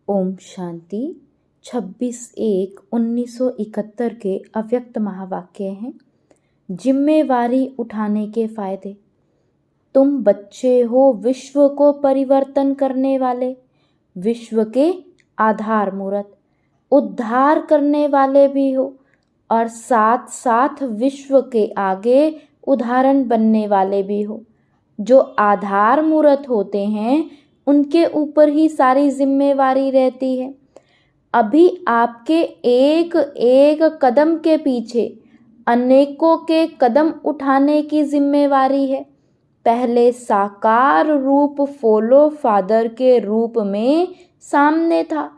ओम शांति। 26/1/1971 के अव्यक्त महावाक्य हैं। जिम्मेवारी उठाने के फायदे। तुम बच्चे हो विश्व को परिवर्तन करने वाले, विश्व के आधार मूर्त, उद्धार करने वाले भी हो और साथ साथ विश्व के आगे उदाहरण बनने वाले भी हो। जो आधार मूर्त होते हैं उनके ऊपर ही सारी जिम्मेवारी रहती है। अभी आपके एक एक कदम के पीछे अनेकों के कदम उठाने की जिम्मेवारी है। पहले साकार रूप फॉलो फादर के रूप में सामने था,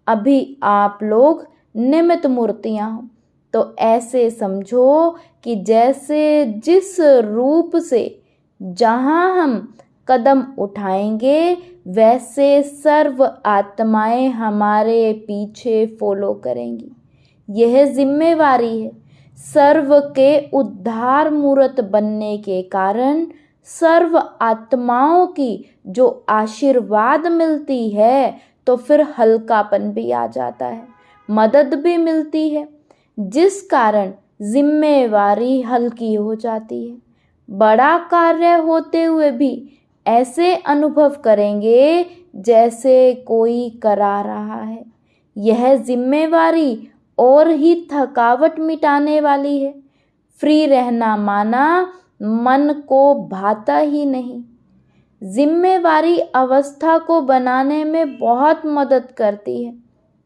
अभी आप लोग निमित्त मूर्तियां हो। तो ऐसे समझो कि जैसे जिस रूप से जहां हम कदम उठाएंगे वैसे सर्व आत्माएं हमारे पीछे फॉलो करेंगी। यह जिम्मेवारी है। सर्व के उद्धार मूर्त बनने के कारण सर्व आत्माओं की जो आशीर्वाद मिलती है तो फिर हल्कापन भी आ जाता है, मदद भी मिलती है, जिस कारण जिम्मेवारी हल्की हो जाती है। बड़ा कार्य होते हुए भी ऐसे अनुभव करेंगे जैसे कोई करा रहा है। यह जिम्मेवारी और ही थकावट मिटाने वाली है। फ्री रहना माना मन को भाता ही नहीं। जिम्मेवारी अवस्था को बनाने में बहुत मदद करती है।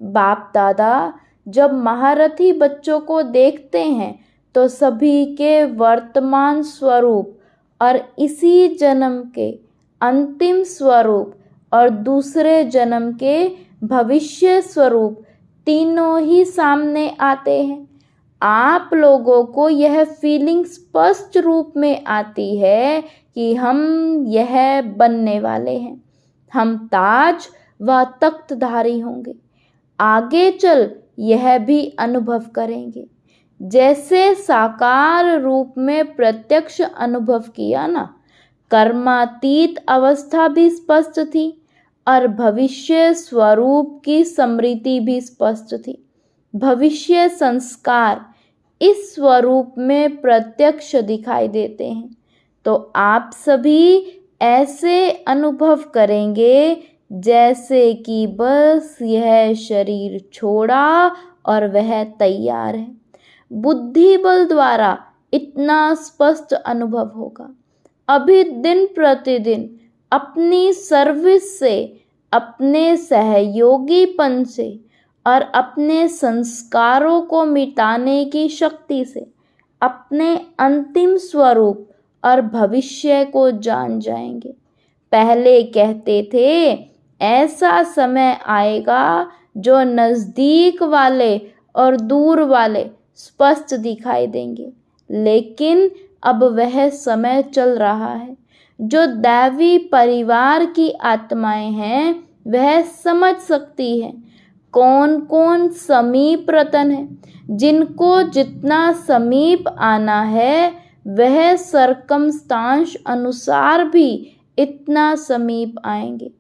बाप दादा जब महारथी बच्चों को देखते हैं तो सभी के वर्तमान स्वरूप और इसी जन्म के अंतिम स्वरूप और दूसरे जन्म के भविष्य स्वरूप तीनों ही सामने आते हैं। आप लोगों को यह फीलिंग स्पष्ट रूप में आती है कि हम यह बनने वाले हैं। हम ताज व तख्तधारी होंगे। आगे चल यह भी अनुभव करेंगे। जैसे साकार रूप में प्रत्यक्ष अनुभव किया ना, कर्मातीत अवस्था भी स्पष्ट थी और भविष्य स्वरूप की स्मृति भी स्पष्ट थी। भविष्य संस्कार इस स्वरूप में प्रत्यक्ष दिखाई देते हैं। तो आप सभी ऐसे अनुभव करेंगे जैसे कि बस यह शरीर छोड़ा और वह तैयार है। बुद्धि बल द्वारा इतना स्पष्ट अनुभव होगा। अभी दिन प्रतिदिन अपनी सर्विस से, अपने सहयोगीपन से और अपने संस्कारों को मिटाने की शक्ति से अपने अंतिम स्वरूप और भविष्य को जान जाएंगे। पहले कहते थे ऐसा समय आएगा जो नज़दीक वाले और दूर वाले स्पष्ट दिखाई देंगे, लेकिन अब वह समय चल रहा है। जो दैवी परिवार की आत्माएं हैं वह समझ सकती है कौन कौन समीप रतन है। जिनको जितना समीप आना है वह सरकमस्टांस अनुसार भी इतना समीप आएंगे।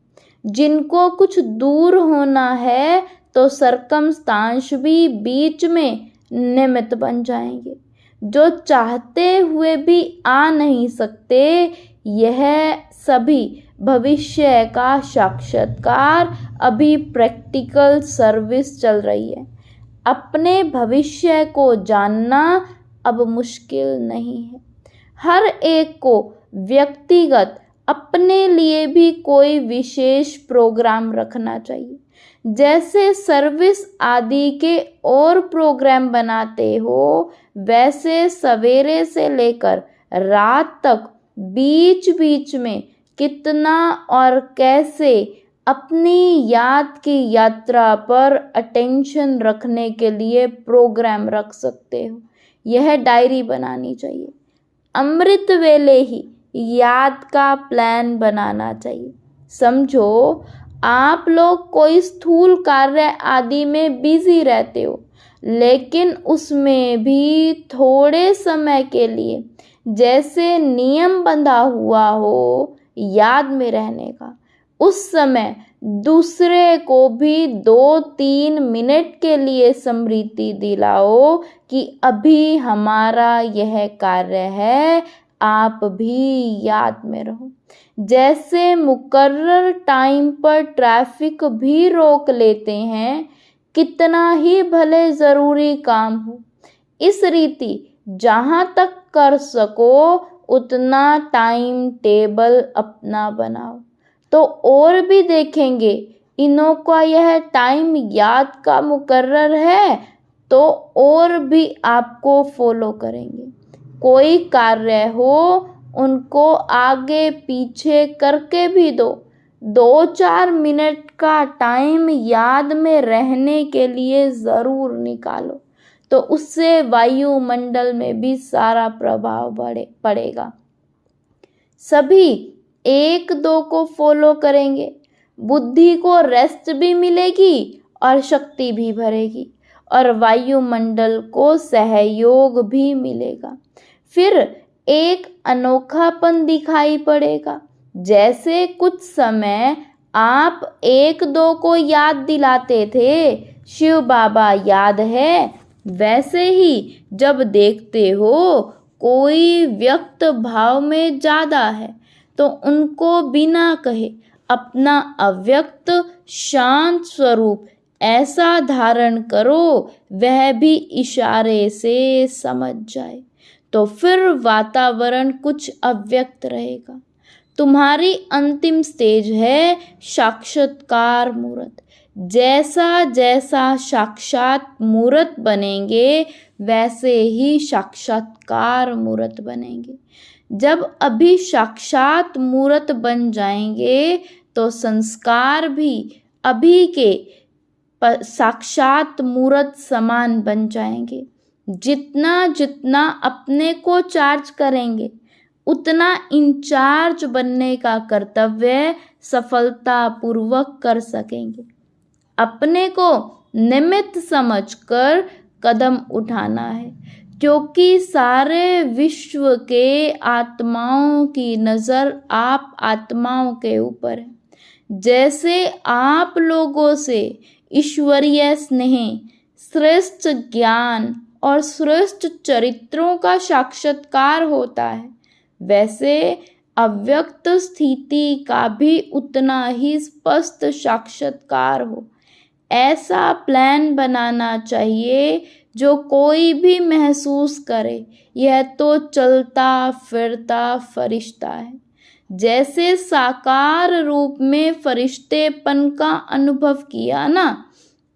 जिनको कुछ दूर होना है तो सरकमस्टांस भी बीच में निमित्त बन जाएंगे। जो चाहते हुए भी आ नहीं सकते, यह सभी भविष्य का साक्षात्कार अभी प्रैक्टिकल सर्विस चल रही है। अपने भविष्य को जानना अब मुश्किल नहीं है। हर एक को व्यक्तिगत अपने लिए भी कोई विशेष प्रोग्राम रखना चाहिए। जैसे सर्विस आदि के और प्रोग्राम बनाते हो वैसे सवेरे से लेकर रात तक बीच बीच में कितना और कैसे अपनी याद की यात्रा पर अटेंशन रखने के लिए प्रोग्राम रख सकते हो। यह डायरी बनानी चाहिए। अमृत वेले ही याद का प्लान बनाना चाहिए। समझो आप लोग कोई स्थूल कार्य आदि में बिजी रहते हो, लेकिन उसमें भी थोड़े समय के लिए जैसे नियम बंधा हुआ हो याद में रहने का, उस समय दूसरे को भी 2-3 मिनट के लिए स्मृति दिलाओ कि अभी हमारा यह कार्य है, आप भी याद में रहो। जैसे मुकर्रर टाइम पर ट्रैफिक भी रोक लेते हैं, कितना ही भले ज़रूरी काम हो, इस रीति जहाँ तक कर सको उतना टाइम टेबल अपना बनाओ, तो और भी देखेंगे इन्हों का यह टाइम याद का मुकर्रर है, तो और भी आपको फॉलो करेंगे। कोई कार्य हो उनको आगे पीछे करके भी दो, 2-4 मिनट का टाइम याद में रहने के लिए ज़रूर निकालो, तो उससे वायुमंडल में भी सारा प्रभाव पड़ेगा। सभी 1-2 को फॉलो करेंगे, बुद्धि को रेस्ट भी मिलेगी और शक्ति भी भरेगी और वायुमंडल को सहयोग भी मिलेगा। फिर एक अनोखापन दिखाई पड़ेगा। जैसे कुछ समय आप 1-2 को याद दिलाते थे, शिव बाबा याद है, वैसे ही जब देखते हो कोई व्यक्त भाव में ज़्यादा है, तो उनको बिना कहे अपना अव्यक्त शांत स्वरूप ऐसा धारण करो वह भी इशारे से समझ जाए, तो फिर वातावरण कुछ अव्यक्त रहेगा। तुम्हारी अंतिम स्टेज है साक्षात्कार मूर्त। जैसा जैसा साक्षात मूर्त बनेंगे वैसे ही साक्षात्कार मूर्त बनेंगे। जब अभी साक्षात मूर्त बन जाएंगे तो संस्कार भी अभी के साक्षात मूर्त समान बन जाएंगे। जितना जितना अपने को चार्ज करेंगे उतना इंचार्ज बनने का कर्तव्य सफलतापूर्वक कर सकेंगे। अपने को निमित्त समझकर कदम उठाना है, क्योंकि सारे विश्व के आत्माओं की नज़र आप आत्माओं के ऊपर है। जैसे आप लोगों से ईश्वरीय स्नेह, श्रेष्ठ ज्ञान और श्रेष्ठ चरित्रों का साक्षात्कार होता है, वैसे अव्यक्त स्थिति का भी उतना ही स्पष्ट साक्षात्कार हो। ऐसा प्लान बनाना चाहिए जो कोई भी महसूस करे यह तो चलता फिरता फरिश्ता है। जैसे साकार रूप में फरिश्तेपन का अनुभव किया ना,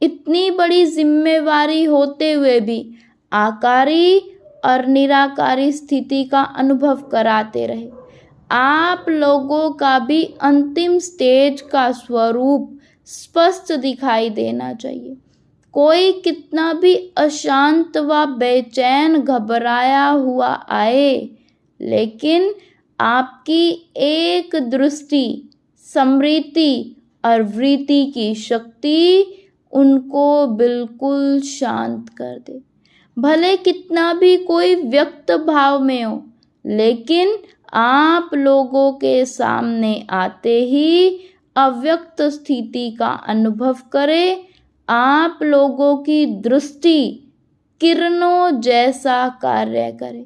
इतनी बड़ी जिम्मेवारी होते हुए भी आकारी और निराकारी स्थिति का अनुभव कराते रहे। आप लोगों का भी अंतिम स्टेज का स्वरूप स्पष्ट दिखाई देना चाहिए। कोई कितना भी अशांत व बेचैन घबराया हुआ आए, लेकिन आपकी एक दृष्टि, स्मृति और वृत्ति की शक्ति उनको बिल्कुल शांत कर दे। भले कितना भी कोई व्यक्त भाव में हो, लेकिन आप लोगों के सामने आते ही अव्यक्त स्थिति का अनुभव करे। आप लोगों की दृष्टि किरणों जैसा कार्य करे।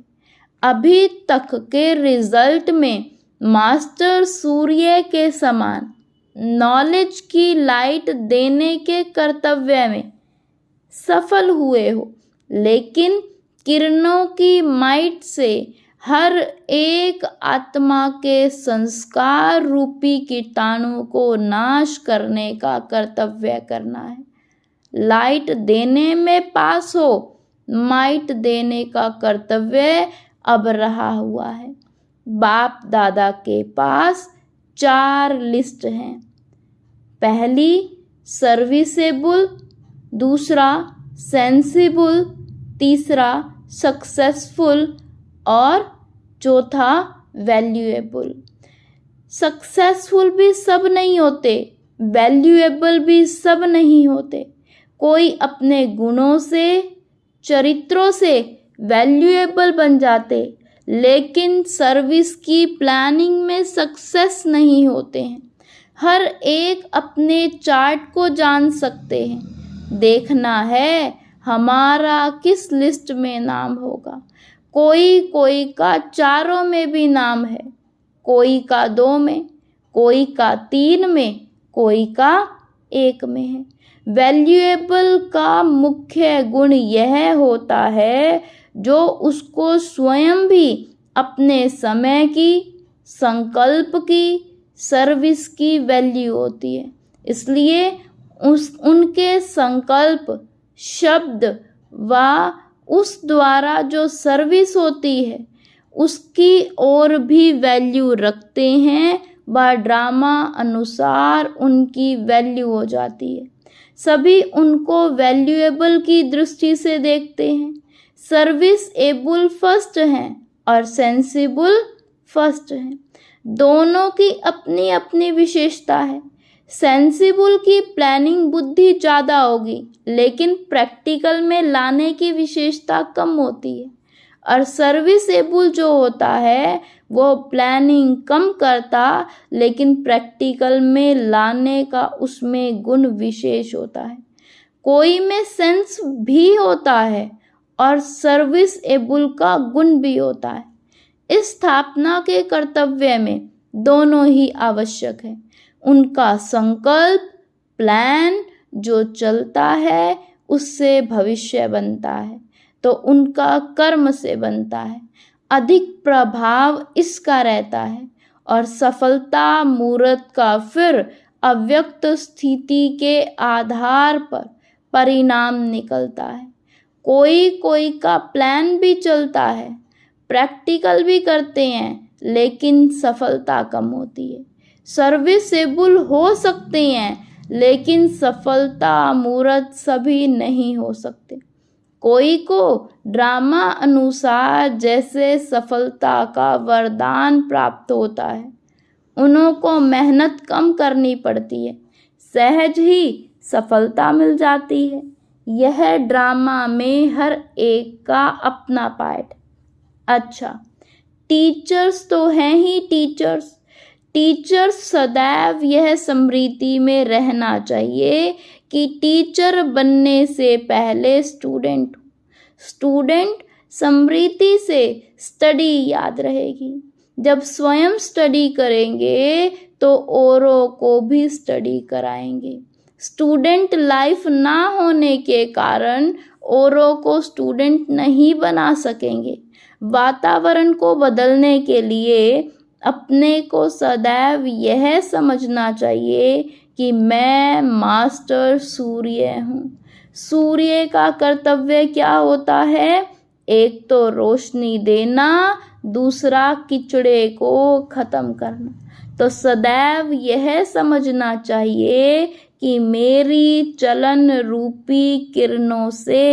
अभी तक के रिजल्ट में मास्टर सूर्य के समान नॉलेज की लाइट देने के कर्तव्य में सफल हुए हो, लेकिन किरणों की माइट से हर एक आत्मा के संस्कार रूपी कीटाणु को नाश करने का कर्तव्य करना है। लाइट देने में पास हो, माइट देने का कर्तव्य अब रहा हुआ है। बाप दादा के पास 4 लिस्ट हैं। पहली सर्विसेबल, दूसरा सेंसिबल, तीसरा सक्सेसफुल और चौथा वैल्यूएबल। सक्सेसफुल भी सब नहीं होते, वैल्यूएबल भी सब नहीं होते। कोई अपने गुणों से, चरित्रों से वैल्यूएबल बन जाते, लेकिन सर्विस की प्लानिंग में सक्सेस नहीं होते हैं। हर एक अपने चार्ट को जान सकते हैं। देखना है हमारा किस लिस्ट में नाम होगा। कोई का 4 में भी नाम है, कोई का 2 में, कोई का 3 में, कोई का 1 में है। वैल्यूएबल का मुख्य गुण यह होता है जो उसको स्वयं भी अपने समय की, संकल्प की, सर्विस की वैल्यू होती है। इसलिए उनके संकल्प, शब्द व उस द्वारा जो सर्विस होती है उसकी और भी वैल्यू रखते हैं व ड्रामा अनुसार उनकी वैल्यू हो जाती है। सभी उनको वैल्यूएबल की दृष्टि से देखते हैं। सर्विस एबल फर्स्ट हैं और सेंसिबल फर्स्ट हैं। दोनों की अपनी अपनी विशेषता है। सेंसिबल की प्लानिंग बुद्धि ज़्यादा होगी लेकिन प्रैक्टिकल में लाने की विशेषता कम होती है, और सर्विसेबल जो होता है वो प्लानिंग कम करता लेकिन प्रैक्टिकल में लाने का उसमें गुण विशेष होता है। कोई में सेंस भी होता है और सर्विसेबल का गुण भी होता है। इस स्थापना के कर्तव्य में दोनों ही आवश्यक है। उनका संकल्प, प्लान जो चलता है उससे भविष्य बनता है तो उनका कर्म से बनता है। अधिक प्रभाव इसका रहता है और सफलता मूर्त का फिर अव्यक्त स्थिति के आधार पर परिणाम निकलता है। कोई का प्लान भी चलता है, प्रैक्टिकल भी करते हैं लेकिन सफलता कम होती है। सर्विसेबल हो सकते हैं लेकिन सफलता मूर्त सभी नहीं हो सकते। कोई को ड्रामा अनुसार जैसे सफलता का वरदान प्राप्त होता है, उन्हों को मेहनत कम करनी पड़ती है, सहज ही सफलता मिल जाती है। यह ड्रामा में हर एक का अपना पार्ट। अच्छा, टीचर्स तो हैं ही टीचर्स सदैव यह स्मृति में रहना चाहिए कि टीचर बनने से पहले स्टूडेंट स्मृति से स्टडी याद रहेगी। जब स्वयं स्टडी करेंगे तो औरों को भी स्टडी कराएंगे। स्टूडेंट लाइफ ना होने के कारण औरों को स्टूडेंट नहीं बना सकेंगे। वातावरण को बदलने के लिए अपने को सदैव यह समझना चाहिए कि मैं मास्टर सूर्य हूँ। सूर्य का कर्तव्य क्या होता है? एक तो रोशनी देना, दूसरा कीचड़े को खत्म करना। तो सदैव यह समझना चाहिए कि मेरी चलन रूपी किरणों से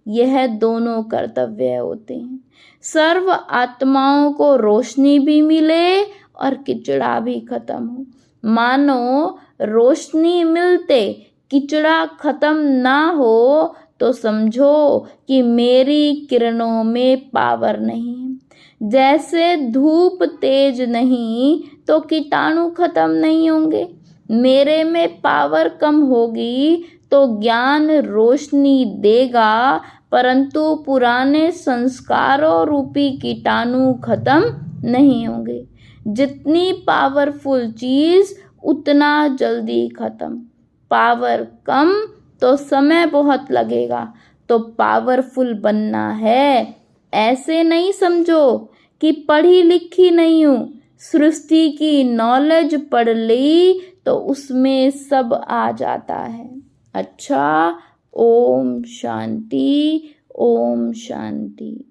यह दोनों कर्तव्य होते हैं। सर्व आत्माओं को रोशनी भी मिले और कीचड़ा भी खत्म हो। मानो रोशनी मिलते कीचड़ा खत्म ना हो तो समझो कि मेरी किरणों में पावर नहीं है। जैसे धूप तेज नहीं तो कीटाणु खत्म नहीं होंगे। मेरे में पावर कम होगी तो ज्ञान रोशनी देगा परंतु पुराने संस्कारों रूपी कीटाणु खत्म नहीं होंगे। जितनी पावरफुल चीज उतना जल्दी खत्म। पावर कम तो समय बहुत लगेगा। तो पावरफुल बनना है, ऐसे नहीं समझो कि पढ़ी लिखी नहीं हूँ, सृष्टि की नॉलेज पढ़ ली तो उसमें सब आ जाता है। अच्छा, ओम शांति, ओम शांति।